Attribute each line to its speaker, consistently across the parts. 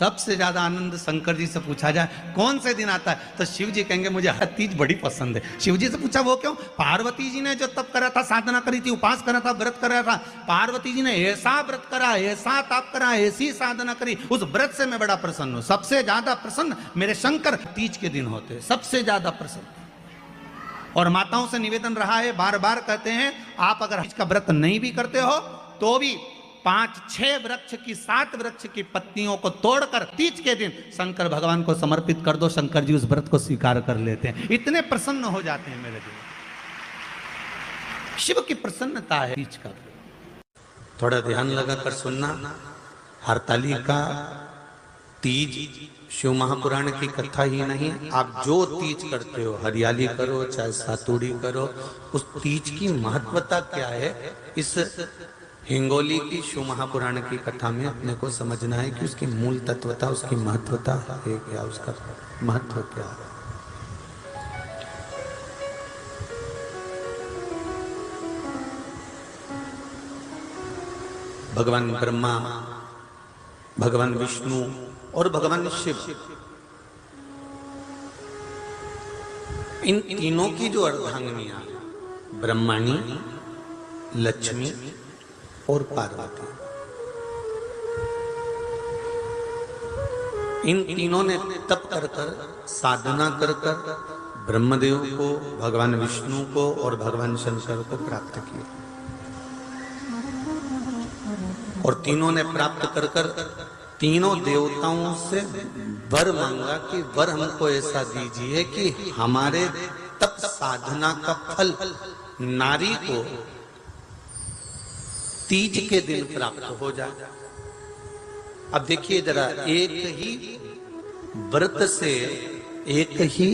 Speaker 1: सबसे ज्यादा आनंद शंकर जी से पूछा जाए कौन से दिन आता है तो शिव जी कहेंगे मुझे हर तीज बड़ी पसंद है। शिव जी से पूछा वो क्यों? पार्वती जी ने जो तप करा था, साधना करी थी, उपास करा था, व्रत करा था, पार्वती जी ने ऐसा व्रत करा, ऐसा तप करा, ऐसी साधना करी, उस व्रत से मैं बड़ा प्रसन्न हूं। सबसे ज्यादा प्रसन्न मेरे शंकर तीज के दिन होते, सबसे ज्यादा प्रसन्न। और माताओं से निवेदन रहा है, बार बार कहते हैं आप अगर इसका व्रत नहीं भी करते हो तो भी 5-6 वृक्ष की 7 वृक्ष की पत्तियों को तोड़कर तीज के दिन शंकर भगवान को समर्पित कर दो। शंकर जी उस व्रत को स्वीकार कर लेते हैं, इतने प्रसन्न हो जाते हैं मेरे दिल। शिव की प्रसन्नता है तीज का। थोड़ा ध्यान लगाकर सुनना। हरतालिका तीज शिव महापुराण की कथा ही नहीं, आप जो तीज करते हो, हरियाली करो चाहे सातुड़ी करो, उस तीज की महत्वता क्या है, इस हिंगोली की शिव महापुराण की कथा में अपने को समझना है कि उसकी मूल तत्वता, उसकी महत्वता है क्या, उसका महत्व क्या है। भगवान ब्रह्मा, भगवान विष्णु और भगवान शिव, इन तीनों की जो अर्धांगिनियां, ब्रह्मणी, लक्ष्मी और पार्वती, इन तीनों ने तप कर कर, साधना कर कर ब्रह्मदेव को, भगवान विष्णु को और भगवान शंकर को प्राप्त किया। और तीनों ने प्राप्त कर कर तीनों देवताओं से वर मांगा कि वर हमको ऐसा दीजिए कि हमारे तप साधना का फल नारी को तीज के दिन प्राप्त हो जाए। अब देखिए जरा, एक ही व्रत से, एक ही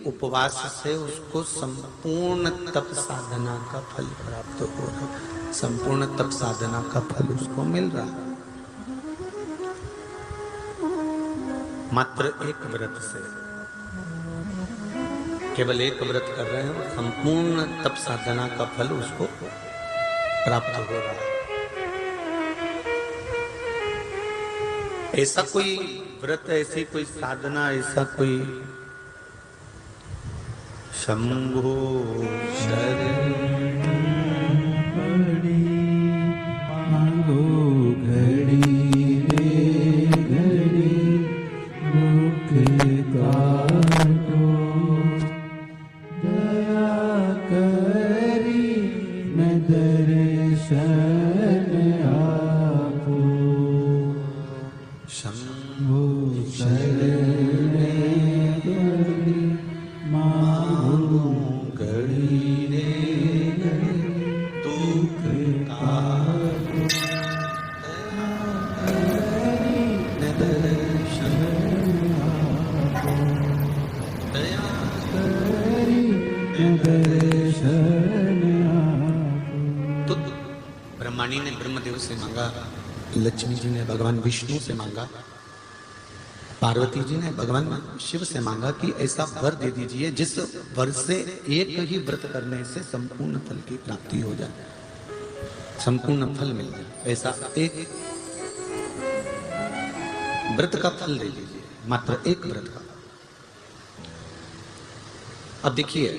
Speaker 1: उपवास से उसको संपूर्ण तप साधना का फल प्राप्त हो रहा है, संपूर्ण तप साधना का फल उसको मिल रहा है। मात्र एक व्रत से, केवल एक व्रत कर रहे हैं, संपूर्ण तप साधना का फल उसको प्राप्त हो रहा है। ऐसा कोई व्रत, ऐसी कोई साधना, ऐसा कोई शंभो शरण
Speaker 2: पड़ी मांगो घड़ी रे घड़ी दुख काटो दया करी न दर्शन आपो शंभो शरण पड़ी मांगो घड़ी रे घड़ी दुख काटो दया करी न दर्शन आपो।
Speaker 1: तो ब्रह्माणी ने ब्रह्मदेव से मांगा, लक्ष्मी जी ने भगवान विष्णु से मांगा, पार्वती जी ने भगवान शिव से मांगा कि ऐसा वर दे दीजिए जिस वर से एक ही व्रत करने से संपूर्ण फल की प्राप्ति हो जाए, संपूर्ण फल मिल जाए। ऐसा एक व्रत का फल दे दीजिए, मात्र एक व्रत का। अब देखिए,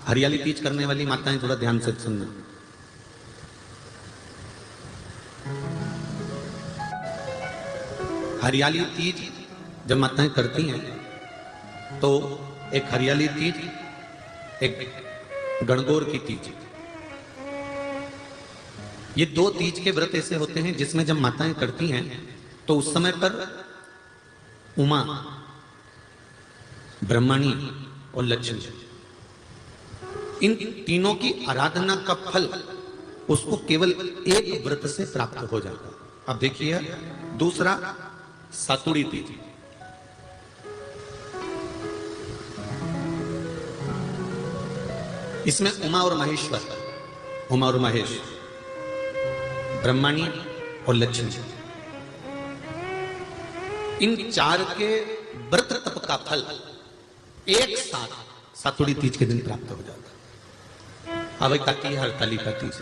Speaker 1: हरियाली तीज करने वाली माताएं थोड़ा ध्यान से सुनना। हरियाली तीज जब माताएं करती हैं तो एक हरियाली तीज, एक गणगौर की तीज, ये दो तीज के व्रत ऐसे होते हैं जिसमें जब माताएं करती हैं तो उस समय पर उमा, ब्रह्मणी और लक्ष्मी, इन तीनों की आराधना का फल उसको केवल एक व्रत से प्राप्त हो जाता है। अब देखिए दूसरा, सातुड़ी तीज। इसमें उमा और महेश्वर, उमा और महेश, ब्रह्मणी और लक्ष्मी, इन चार के व्रत तप का फल एक साथ सातुड़ी तीज के दिन प्राप्त हो जाता है। अब एक आती है हरतालिका तीज।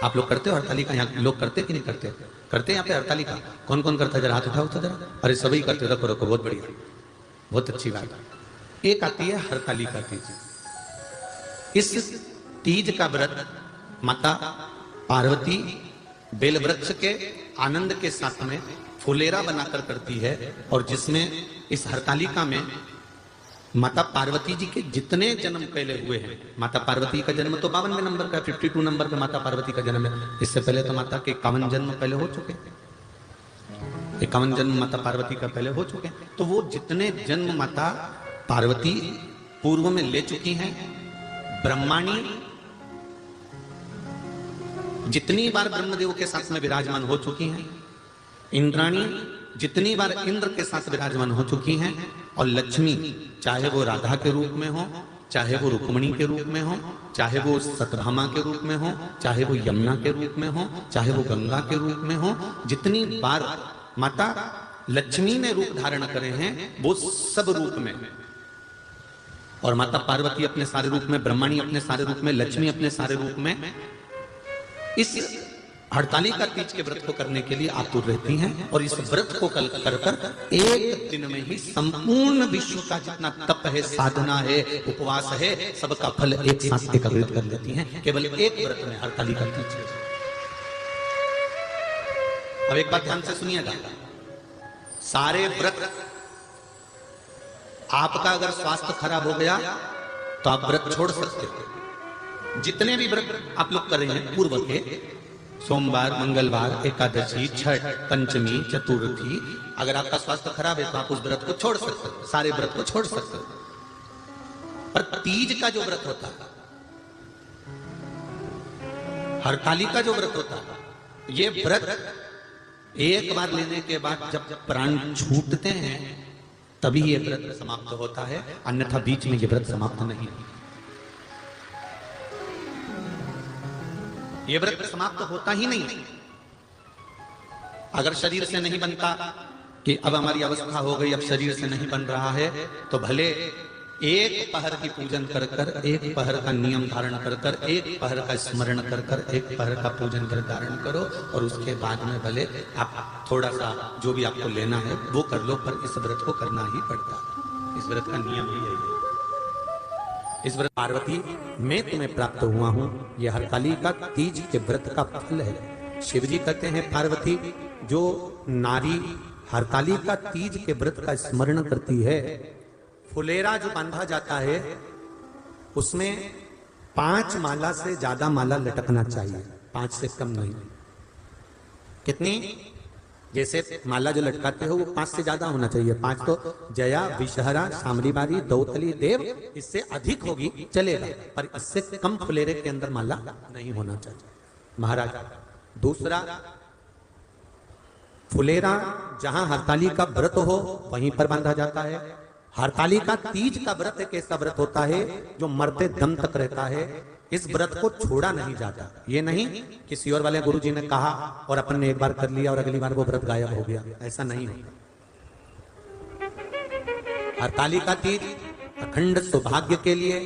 Speaker 1: आप लोग करते हो हड़तालिका? यहाँ लोग करते कि नहीं करते? करते हैं यहाँ पे हड़तालिका? कौन कौन करता है? जरा हाथ उठाओ तो जरा। अरे सभी करते हो, रखो रखो, बहुत बढ़िया, बहुत अच्छी बात। एक आती है हड़तालिका तीज। इस तीज का व्रत माता पार्वती बेल वृक्ष के आनंद के साथ में फुलेरा बनाकर करती है, और जिसमें इस हरतालिका में माता पार्वती जी के जितने जन्म पहले हुए हैं, माता पार्वती का जन्म तो 52वें नंबर का, 52 नंबर पे माता पार्वती का जन्म है। इससे पहले तो माता के 51 जन्म पहले हो चुके, 51 जन्म माता पार्वती का पहले हो चुके। तो वो जितने जन्म माता पार्वती पूर्व में ले चुकी हैं, ब्रह्माणी जितनी बार ब्रह्मदेव के साथ में विराजमान हो चुकी हैं, इंद्राणी जितनी बार इंद्र के साथ विराजमान हो चुकी हैं, और लक्ष्मी चाहे वो राधा के रूप में हो, चाहे वो रुक्मणी के रूप में हो, चाहे वो सतभामा के रूप में हो, चाहे वो यमुना के रूप में हो, चाहे वो गंगा के रूप में हो, जितनी बार माता लक्ष्मी ने रूप धारण करे हैं वो सब रूप में, और माता पार्वती अपने सारे रूप में, ब्रह्मणी अपने सारे रूप में, लक्ष्मी अपने सारे रूप में इस हड़तालिका तीज के व्रत को करने के लिए आतुर रहती हैं। और इस व्रत को कर कर एक दिन में ही संपूर्ण विश्व का जितना तप है, साधना है, उपवास है, सबका फल एक साथ एकत्रित कर लेती हैं केवल एक व्रत में, हड़तालिका तीज। अब एक बात ध्यान से सुनिएगा, सारे व्रत आपका अगर स्वास्थ्य खराब हो गया तो आप व्रत छोड़ सकते हो। जितने भी व्रत आप लोग कर रहे हैं पूर्व के, सोमवार, मंगलवार, एकादशी, छठ, पंचमी, चतुर्थी, अगर आपका स्वास्थ्य खराब है तो आप उस व्रत को छोड़ सकते हो, सारे व्रत को छोड़ सकते हो। पर तीज का जो व्रत होता है, हरतालिका जो व्रत होता है, ये व्रत एक बार लेने के बाद जब प्राण छूटते हैं तभी ये व्रत समाप्त होता है, अन्यथा बीच में ये व्रत समाप्त नहीं। ये व्रत समाप्त होता ही नहीं। अगर शरीर से नहीं बनता कि अब हमारी अवस्था हो गई, अब शरीर से नहीं बन रहा है, तो भले एक पहर की पूजन कर कर, एक पहर का नियम धारण कर कर, एक पहर का स्मरण कर कर, एक पहर का पूजन कर धारण करो, और उसके बाद में भले आप थोड़ा सा जो भी आपको लेना है वो कर लो, पर इस व्रत को करना ही पड़ता है। इस व्रत का नियम ही यही है। इस व्रत पार्वती मैं तुम्हें प्राप्त हुआ हूं, यह हरतालिका तीज के व्रत का फल है। शिव जी कहते हैं पार्वती जो नारी हरतालिका तीज के व्रत का स्मरण करती है, फुलेरा जो बांधा जाता है उसमें 5 माला से ज्यादा माला लटकना चाहिए, 5 से कम नहीं। कितनी? जैसे माला जो लटकाते हो वो 5 से ज्यादा होना चाहिए। 5 तो जया, विषहरा, सामरीबारी, दौतली, देव, इससे अधिक होगी चलेगा, पर इससे कम फुलेरे के अंदर माला नहीं होना चाहिए महाराज। दूसरा, फुलेरा जहां हरतालिका व्रत हो वहीं पर बांधा जाता है। हरतालिका तीज का व्रत एक ऐसा व्रत होता है जो मरते दम तक रहता है। इस व्रत को छोड़ा नहीं जाता। ये नहीं किसी और वाले गुरु जी ने कहा और अपन ने एक बार कर लिया और अगली बार वो व्रत गायब हो गया, ऐसा नहीं होता। हरतालिका तीज अखंड सौभाग्य के लिए,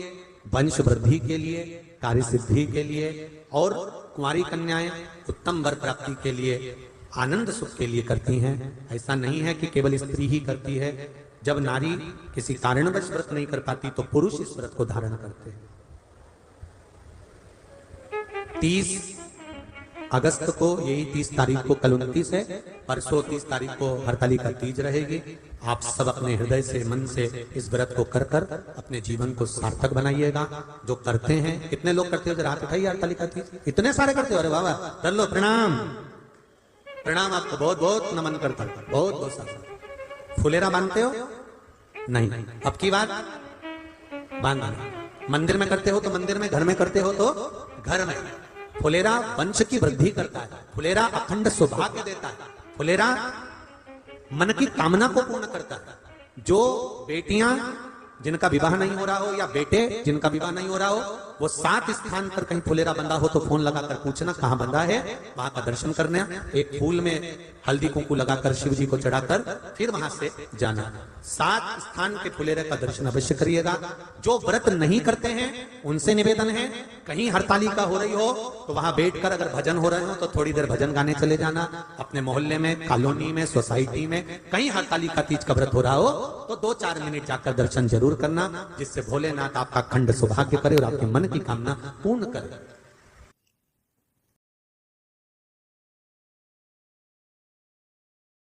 Speaker 1: वंश वृद्धि के लिए, कार्य सिद्धि के लिए, और कुंवारी कन्याएं उत्तम वर प्राप्ति के लिए, आनंद सुख के लिए करती हैं। ऐसा नहीं है कि केवल स्त्री ही करती है। जब नारी किसी कारणवश व्रत नहीं कर पाती तो पुरुष इस व्रत को धारण करते हैं। 30 अगस्त को, यही 30 तारीख को, कल 29 है, परसों 30 तारीख को हरतालिका तीज रहेगी। आप सब अपने हृदय से, मन से इस व्रत को कर कर अपने जीवन को सार्थक बनाइएगा। जो करते हैं, कितने लोग करते हो जरा हाथ उठाइए। हरतालिका तीज इतने सारे करते हो, अरे बाबा कर लो, प्रणाम प्रणाम, आपको बहुत बहुत नमन करता हूं, बहुत बहुत सारा। फुलेरा बांधते हो? नहीं। अब की बात बांधना। मंदिर में करते हो तो मंदिर में, घर में करते हो तो घर में। फुलेरा वंश की वृद्धि करता है, फुलेरा अखंड सौभाग्य देता है, फुलेरा मन की कामना को पूर्ण करता है। जो बेटियां जिनका विवाह नहीं हो रहा हो या बेटे जिनका विवाह नहीं हो रहा हो, वो 7 स्थान पर कहीं फुलेरा बंधा हो तो फोन लगाकर पूछना कहां बंधा है, वहां का दर्शन करने, एक फूल में हल्दी कुंकू लगाकर शिव जी को चढ़ाकर फिर वहां से जाना। 7 स्थान के फुलेरे का दर्शन अवश्य करिएगा। जो व्रत नहीं करते हैं उनसे निवेदन है, कहीं हरतालिका हो रही हो तो वहां बैठकर अगर भजन हो रहे हो तो थोड़ी देर भजन गाने चले जाना। अपने मोहल्ले में, कॉलोनी में, सोसाइटी में कहीं हरतालिका तीज का व्रत हो रहा हो तो 2-4 मिनट जाकर दर्शन जरूर करना, जिससे भोलेनाथ आपका खंड सौभाग्य करे और आपके मन की कामना पूर्ण करे।